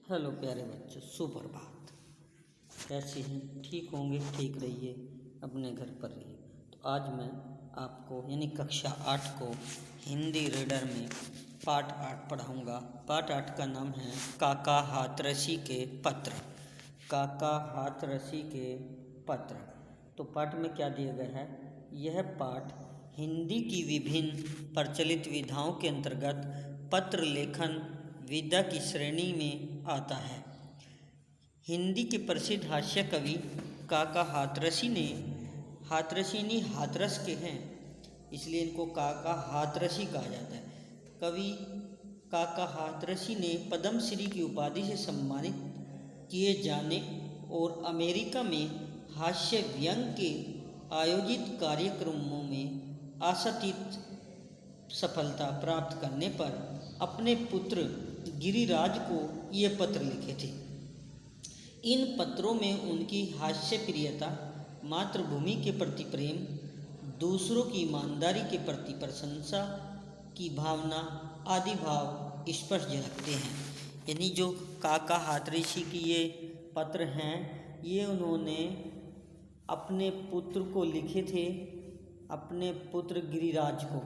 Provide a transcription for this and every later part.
Hello प्यारे बच्चों, सुप्रभात। कैसे हैं? ठीक होंगे? ठीक रहिए, अपने घर पर रहिए। तो आज मैं आपको यानी कक्षा 8 को हिंदी रीडर में पाठ 8 पढ़ाऊँगा। पाठ 8 का नाम है काका हाथरसी के पत्र। काका हाथरसी के पत्र। तो पाठ में क्या दिया गया है? यह पाठ हिंदी की विभिन्न प्रचलित विधाओं के अंतर्गत पत्र लेखन विधा की श्रेणी में आता है। हिंदी के प्रसिद्ध हास्य कवि काका हाथरसी यानी हाथरस के हैं, इसलिए इनको काका हाथरसी कहा जाता है। कवि काका हाथरसी ने पद्मश्री की उपाधि से सम्मानित किए जाने और अमेरिका में हास्य व्यंग के आयोजित कार्यक्रमों में आशातीत सफलता प्राप्त करने पर अपने पुत्र गिरिराज को ये पत्र लिखे थे। इन पत्रों में उनकी हास्य प्रियता, मातृभूमि के प्रति प्रेम, दूसरों की ईमानदारी के प्रति प्रशंसा की भावना आदि भाव स्पष्ट झलकते हैं। यानी जो काका हाथरसी की ये पत्र हैं, ये उन्होंने अपने पुत्र को लिखे थे, अपने पुत्र गिरिराज को,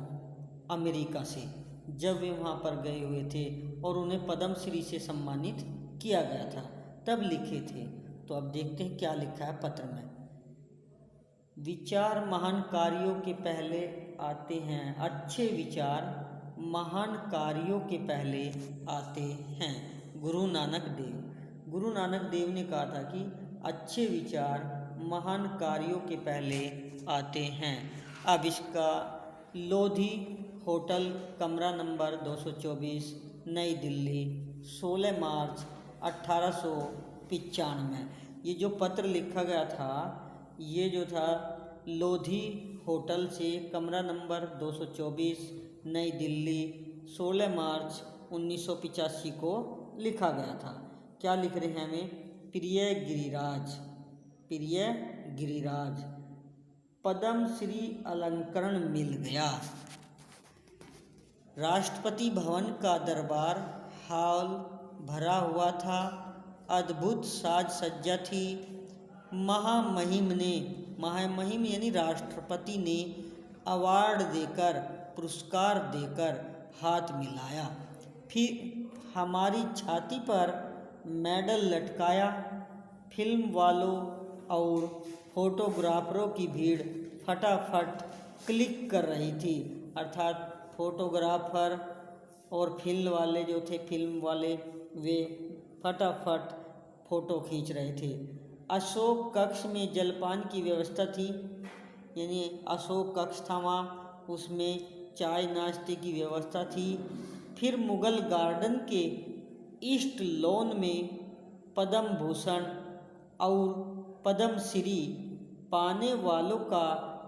अमेरिका से, जब वे वहाँ पर गए हुए थे और उन्हें पद्मश्री से सम्मानित किया गया था, तब लिखे थे। तो अब देखते हैं क्या लिखा है पत्र में। विचार महान कार्यों के पहले आते हैं। अच्छे विचार महान कार्यों के पहले आते हैं। गुरु नानक देव ने कहा था कि अच्छे विचार महान कार्यों के पहले आते हैं। अब इसका लोधी होटल, कमरा नंबर 224, नई दिल्ली, 16 मार्च 1895। ये जो पत्र लिखा गया था, ये जो था लोधी होटल से, कमरा नंबर 224, नई दिल्ली, 16 मार्च 1985 को लिखा गया था। क्या लिख रहे हैं हमें? प्रिय गिरिराज, पद्मश्री अलंकरण मिल गया। राष्ट्रपति भवन का दरबार हॉल भरा हुआ था। अद्भुत साज सज्जा थी। महामहिम यानी राष्ट्रपति ने अवार्ड देकर, पुरस्कार देकर हाथ मिलाया। फिर हमारी छाती पर मेडल लटकाया। फिल्म वालों और फोटोग्राफरों की भीड़ फटाफट क्लिक कर रही थी। अर्थात फोटोग्राफर और फिल्म वाले जो थे, फिल्म वाले, वे फटाफट फ़ोटो खींच रहे थे। अशोक कक्ष में जलपान की व्यवस्था थी। यानी अशोक कक्ष था वहाँ, उसमें चाय नाश्ते की व्यवस्था थी। फिर मुगल गार्डन के ईस्ट लॉन में पद्म भूषण और पद्मश्री पाने वालों का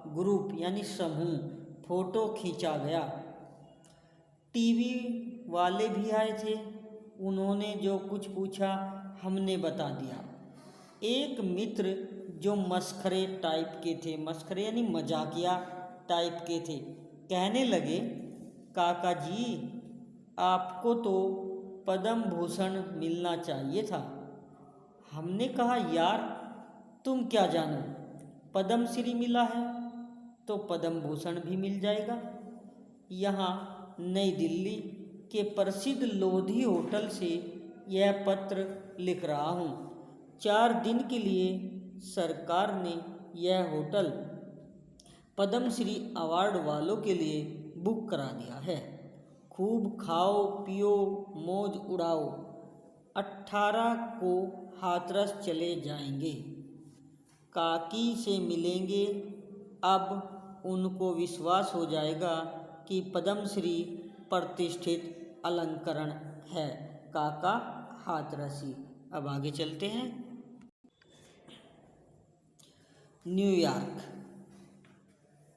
ग्रुप यानी समूह फ़ोटो खींचा गया। टीवी वाले भी आए थे। उन्होंने जो कुछ पूछा हमने बता दिया। एक मित्र जो मस्खरे टाइप के थे, मस्खरे यानी मजाकिया टाइप के थे, कहने लगे, काका जी, आपको तो पद्म भूषण मिलना चाहिए था। हमने कहा, यार तुम क्या जानो, पद्मश्री मिला है तो पद्म भूषण भी मिल जाएगा। यहाँ नई दिल्ली के प्रसिद्ध लोधी होटल से यह पत्र लिख रहा हूँ। 4 दिन के लिए सरकार ने यह होटल पद्मश्री अवार्ड वालों के लिए बुक करा दिया है। खूब खाओ पियो, मौज उड़ाओ। 18 को हाथरस चले जाएंगे। काकी से मिलेंगे। अब उनको विश्वास हो जाएगा कि पद्मश्री प्रतिष्ठित अलंकरण है। काका हाथरसी। अब आगे चलते हैं। न्यूयॉर्क,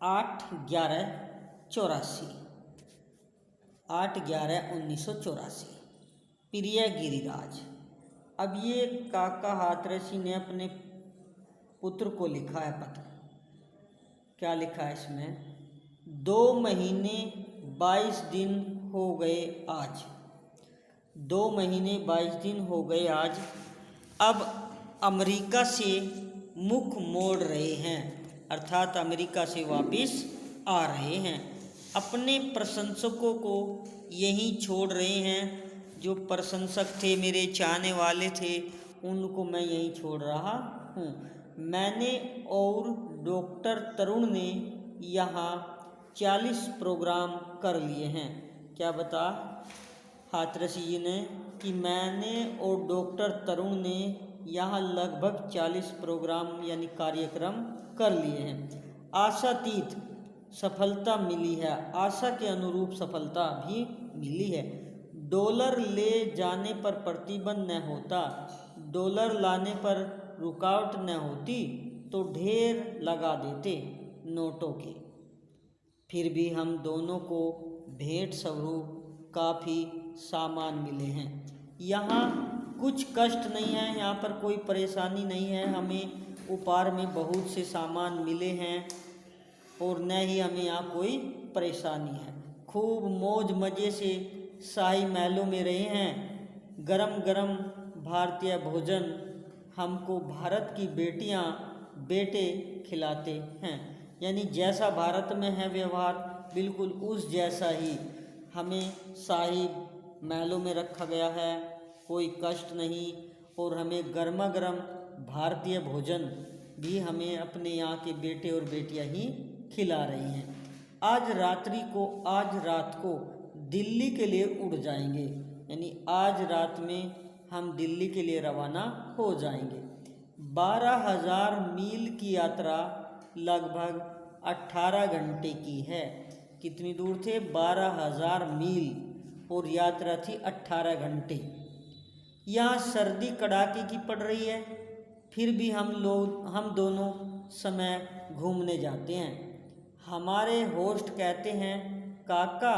8/11/84, 8/11/1984। प्रिय गिरिराज। अब ये काका हाथरसी ने अपने पुत्र को लिखा है पत्र। क्या लिखा है इसमें? 2 महीने 22 दिन हो गए आज। 2 महीने 22 दिन हो गए आज, अब अमेरिका से मुख मोड़ रहे हैं, अर्थात अमेरिका से वापस आ रहे हैं। अपने प्रशंसकों को यहीं छोड़ रहे हैं। जो प्रशंसक थे, मेरे चाहने वाले थे, उनको मैं यहीं छोड़ रहा हूँ। मैंने और डॉक्टर तरुण ने यहाँ 40 प्रोग्राम कर लिए हैं। क्या बता हाथरसी जी ने कि मैंने और डॉक्टर तरुण ने यहाँ लगभग 40 प्रोग्राम यानी कार्यक्रम कर लिए हैं। आशातीत सफलता मिली है, आशा के अनुरूप सफलता भी मिली है। डॉलर ले जाने पर प्रतिबंध न होता, डॉलर लाने पर रुकावट न होती तो ढेर लगा देते नोटों के। फिर भी हम दोनों को भेंट स्वरूप काफ़ी सामान मिले हैं। यहाँ कुछ कष्ट नहीं है, यहाँ पर कोई परेशानी नहीं है। हमें उपहार में बहुत से सामान मिले हैं और न ही हमें यहाँ कोई परेशानी है। खूब मौज मज़े से शाही महलों में रहे हैं। गरम गरम भारतीय भोजन हमको भारत की बेटियाँ बेटे खिलाते हैं, यानी जैसा भारत में है व्यवहार बिल्कुल उस जैसा ही हमें शाही महलों में रखा गया है। कोई कष्ट नहीं और हमें गर्मा गर्म भारतीय भोजन भी हमें अपने यहाँ के बेटे और बेटियाँ ही खिला रही हैं। आज रात को दिल्ली के लिए उड़ जाएंगे, यानी आज रात में हम दिल्ली के लिए रवाना हो जाएंगे। 12,000 मील की यात्रा लगभग 18 घंटे की है। कितनी दूर थे? 12,000 मील और यात्रा थी 18 घंटे। यहाँ सर्दी कड़ाके की पड़ रही है, फिर भी हम दोनों समय घूमने जाते हैं। हमारे होस्ट कहते हैं, काका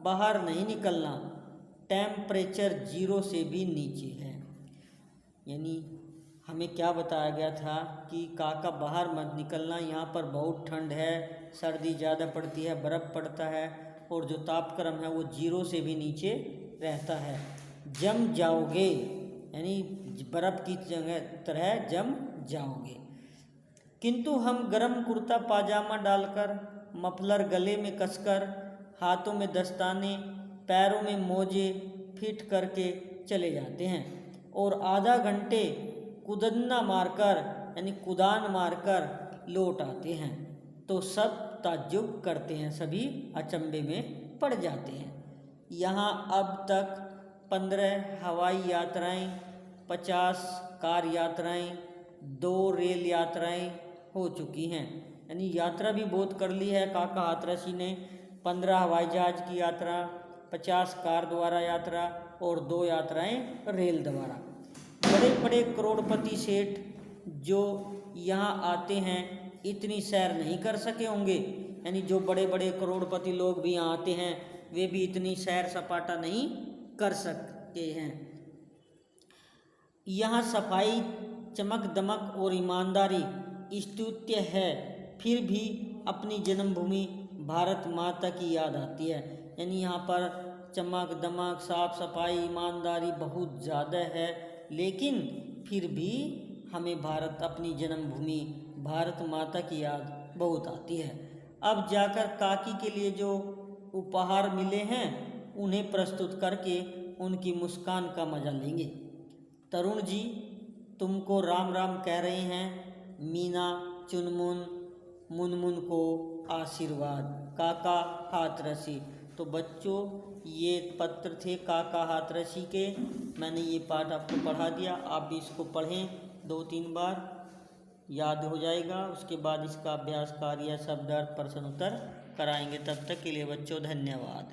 बाहर नहीं निकलना, टेम्परेचर 0 से भी नीचे है। यानी हमें क्या बताया गया था कि काका बाहर मत निकलना, यहाँ पर बहुत ठंड है, सर्दी ज़्यादा पड़ती है, बर्फ़ पड़ता है और जो तापक्रम है वो 0 से भी नीचे रहता है। जम जाओगे, यानी बर्फ़ की तरह जम जाओगे। किंतु हम गर्म कुर्ता पाजामा डालकर, मफलर गले में कसकर, हाथों में दस्ताने, पैरों में मोजे फिट करके चले जाते हैं और आधा घंटे कुदान मारकर लौट आते हैं। तो सब ताज्जुब करते हैं, सभी अचंभे में पड़ जाते हैं। यहाँ अब तक 15 हवाई यात्राएं, 50 कार यात्राएं, 2 रेल यात्राएं हो चुकी हैं। यानी यात्रा भी बहुत कर ली है काका हाथरसी ने। 15 हवाई जहाज की यात्रा, 50 कार द्वारा यात्रा और 2 यात्राएं रेल द्वारा। बड़े बड़े करोड़पति सेठ जो यहाँ आते हैं इतनी सैर नहीं कर सके होंगे, यानी जो बड़े बड़े करोड़पति लोग भी यहाँ आते हैं वे भी इतनी सैर सपाटा नहीं कर सकते हैं। यहाँ सफाई, चमक दमक और ईमानदारी स्तुत्य है, फिर भी अपनी जन्मभूमि भारत माता की याद आती है। यानी यहाँ पर चमक दमक, साफ सफाई, ईमानदारी बहुत ज़्यादा है, लेकिन फिर भी हमें भारत, अपनी जन्मभूमि भारत माता की याद बहुत आती है। अब जाकर काकी के लिए जो उपहार मिले हैं उन्हें प्रस्तुत करके उनकी मुस्कान का मज़ा लेंगे। तरुण जी तुमको राम राम कह रहे हैं। मीना, चुनमुन, मुनमुन को आशीर्वाद, काका हाथरसी। तो बच्चों ये पत्र थे काका हाथरसी के। मैंने ये पाठ आपको पढ़ा दिया, आप भी इसको पढ़ें 2-3 बार, याद हो जाएगा। उसके बाद इसका अभ्यास कार्य, शब्दार्थ, प्रश्न उत्तर कराएंगे। तब तक के लिए बच्चों धन्यवाद।